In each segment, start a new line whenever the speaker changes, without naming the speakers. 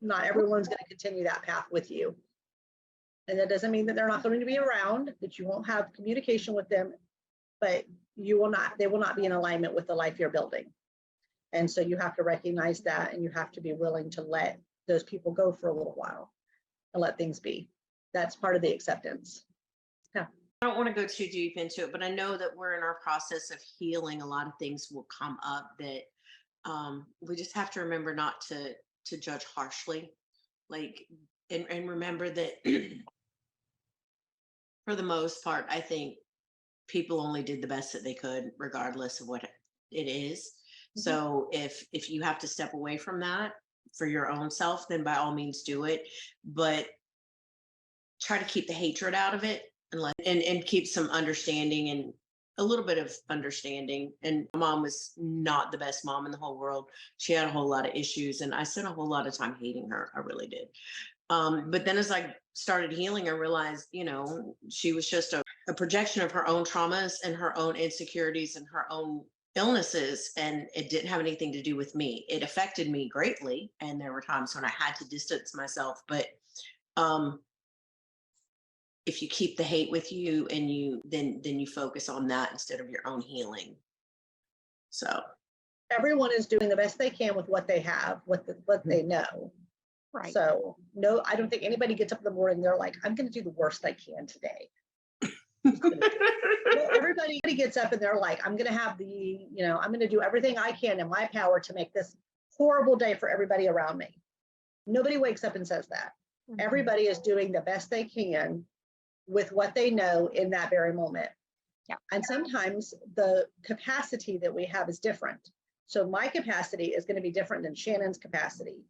Not everyone's going to continue that path with you. And that doesn't mean that they're not going to be around, that you won't have communication with them, but they will not be in alignment with the life you're building. And so you have to recognize that, and you have to be willing to let those people go for a little while and let things be. That's part of the acceptance. Yeah.
I don't want to go too deep into it, but I know that we're in our process of healing. A lot of things will come up that we just have to remember not to judge harshly, like, and remember that for the most part, I think people only did the best that they could, regardless of what it is. So if you have to step away from that for your own self, then by all means do it. But try to keep the hatred out of it, and keep some understanding and a little bit of understanding. And my mom was not the best mom in the whole world. She had a whole lot of issues, and I spent a whole lot of time hating her. I really did. But then as I started healing, I realized, she was just a projection of her own traumas and her own insecurities and her own illnesses, and it didn't have anything to do with me. It affected me greatly, and there were times when I had to distance myself. But if you keep the hate with you, and then you focus on that instead of your own healing. So
everyone is doing the best they can with what they have, what they know.
Right.
So no, I don't think anybody gets up in the morning, they're like, I'm going to do the worst I can today. Everybody gets up and they're like, I'm going to have I'm going to do everything I can in my power to make this horrible day for everybody around me. Nobody wakes up and says that. Everybody is doing the best they can with what they know in that very moment.
Yeah.
And sometimes the capacity that we have is different. So my capacity is going to be different than Shannon's capacity.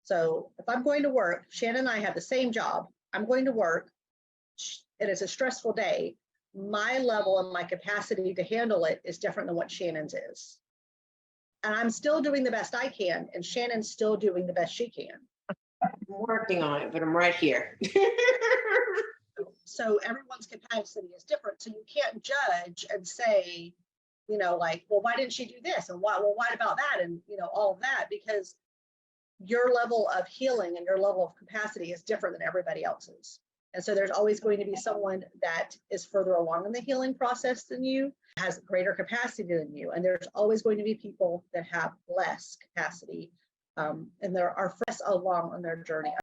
So if I'm going to work, Shannon and I have the same job. I'm going to work, and it's a stressful day. My level and my capacity to handle it is different than what Shannon's is. And I'm still doing the best I can, and Shannon's still doing the best she can.
I'm working on it, but I'm right here.
So everyone's capacity is different. So you can't judge and say, like, well, why didn't she do this? And why about that? And, all of that, because your level of healing and your level of capacity is different than everybody else's. And so there's always going to be someone that is further along in the healing process than you, has greater capacity than you. And there's always going to be people that have less capacity, and there are less along on their journey.